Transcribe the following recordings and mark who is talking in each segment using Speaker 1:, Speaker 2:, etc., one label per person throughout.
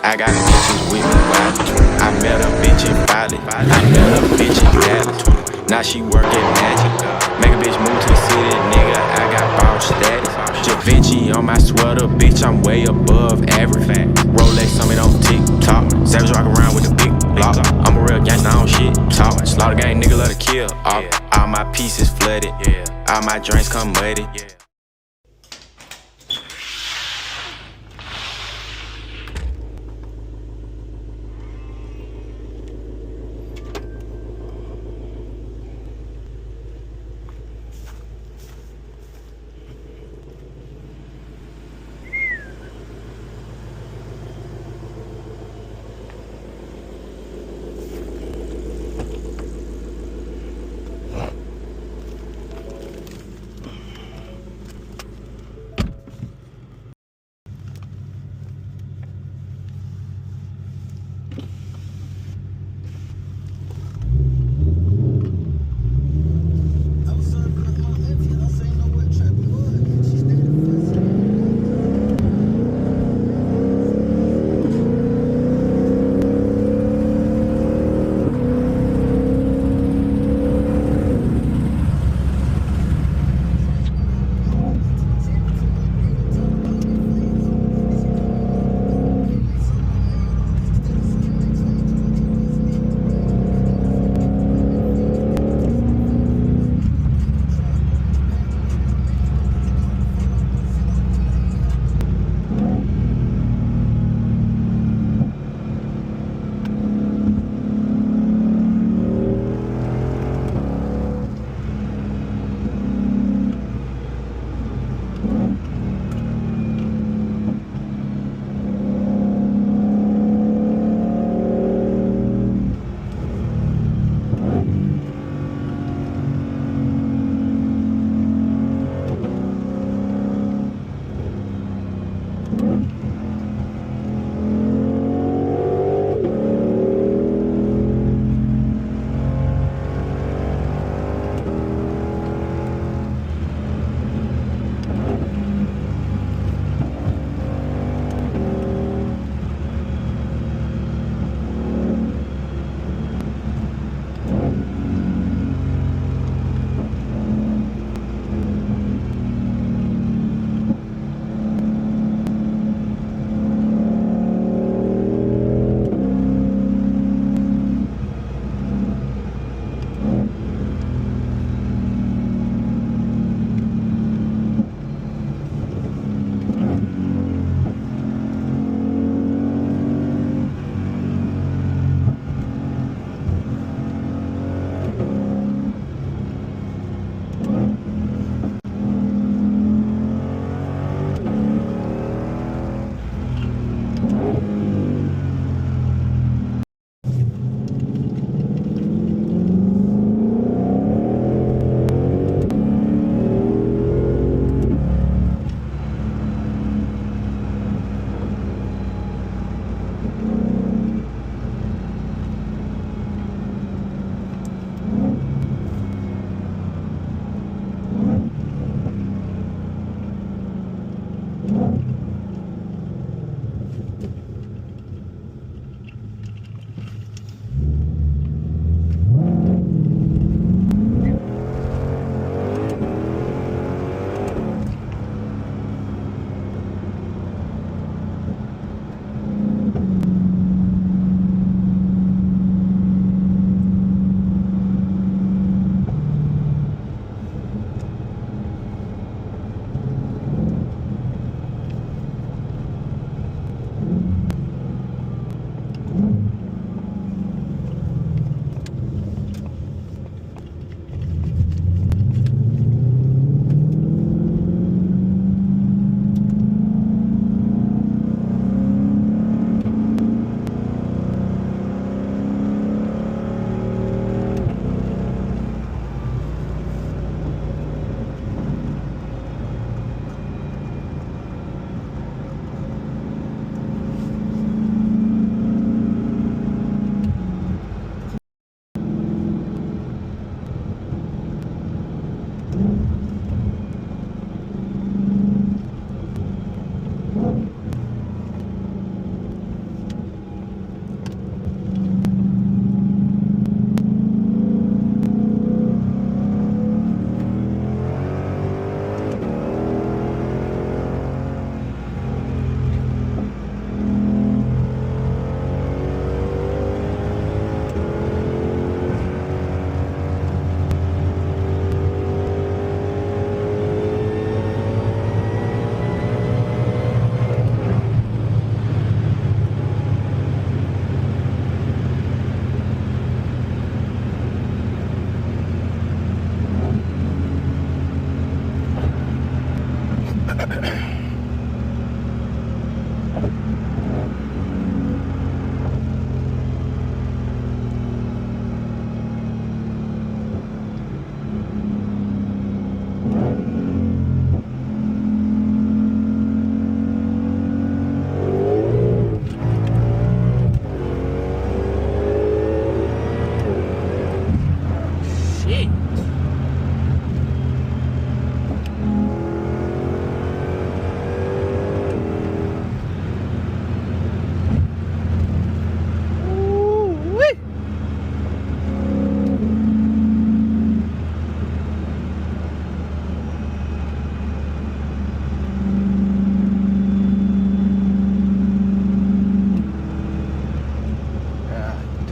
Speaker 1: I got bitches with me wild. I met a bitch in Bali. I met a bitch in Dallas. Now she work at Magic. Make a bitch move to the city, nigga. I got ball status. Da Vinci on my sweater, bitch. I'm way above average. Rolex on me on TikTok. Savage rock around with the big block. I'm a real gangster, I don't shit talk. Slaughter gang, nigga love to kill. All my pieces flooded. All my drinks come muddy.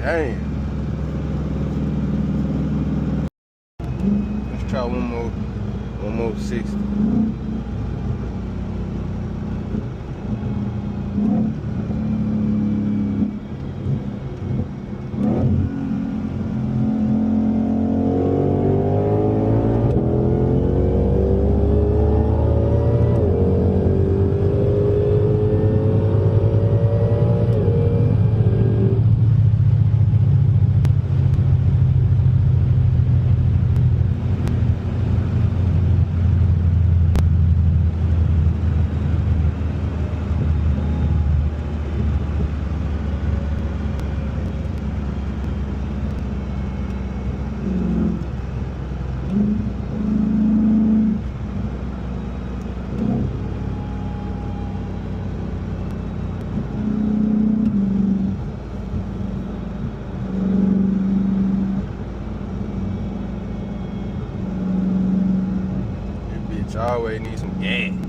Speaker 2: Damn. Let's try one more 60. Always need some gas.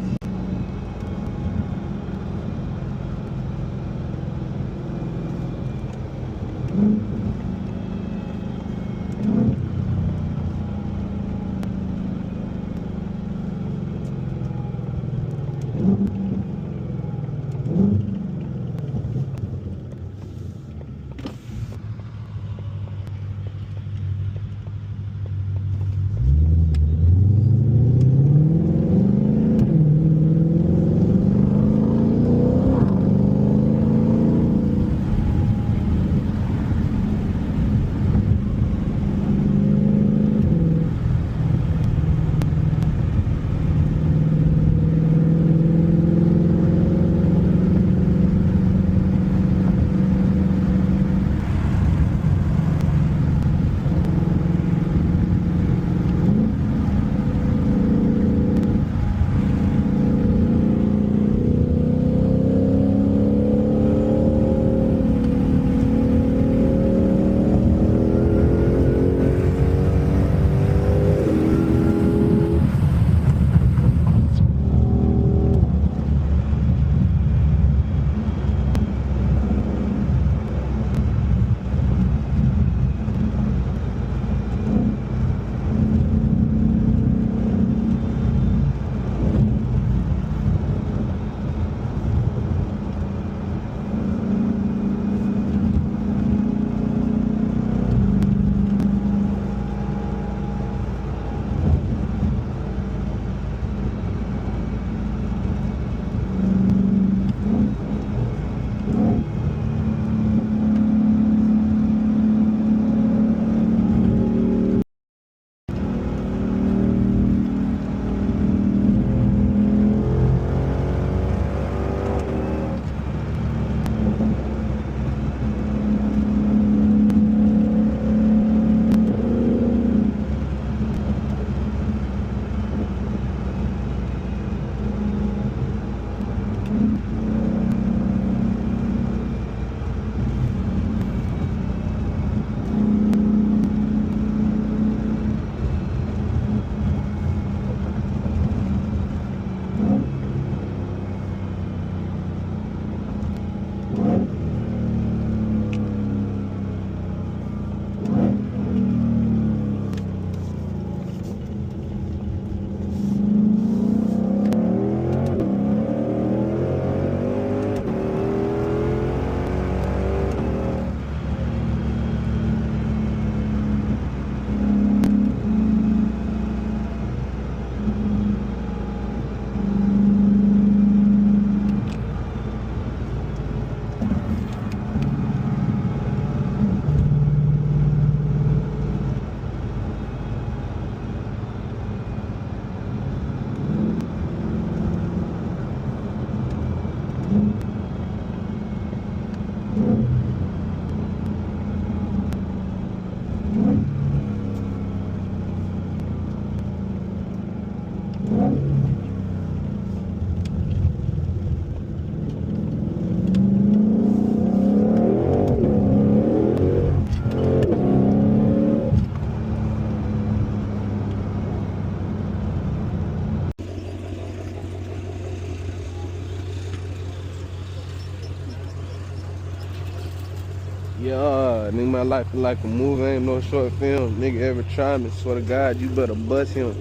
Speaker 2: Yeah, nigga, my life is like a movie, ain't no short film. Nigga ever try me, swear to God, you better bust him.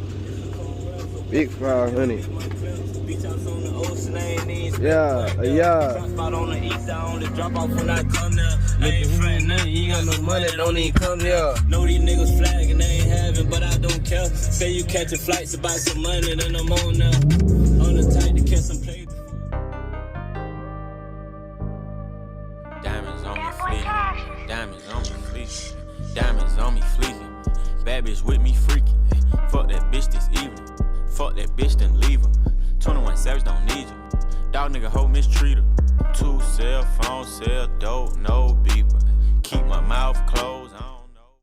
Speaker 2: Big 500. Yeah, yeah. You got no money, don't even come here.
Speaker 3: Know these niggas flagging, they ain't having, but I don't care. Say you catching flights about some money, then I'm on now. On the tight to catch some play.
Speaker 1: Diamonds on me fleeking, diamonds on me fleeking, diamonds on me fleeking. Bad bitch with me freaking. Fuck that bitch this evening. Fuck that bitch, then leave her. 21 Savage don't need you. Dog nigga hoe mistreat her. 2 cell phones, sell dope, no beeper. Keep my mouth closed.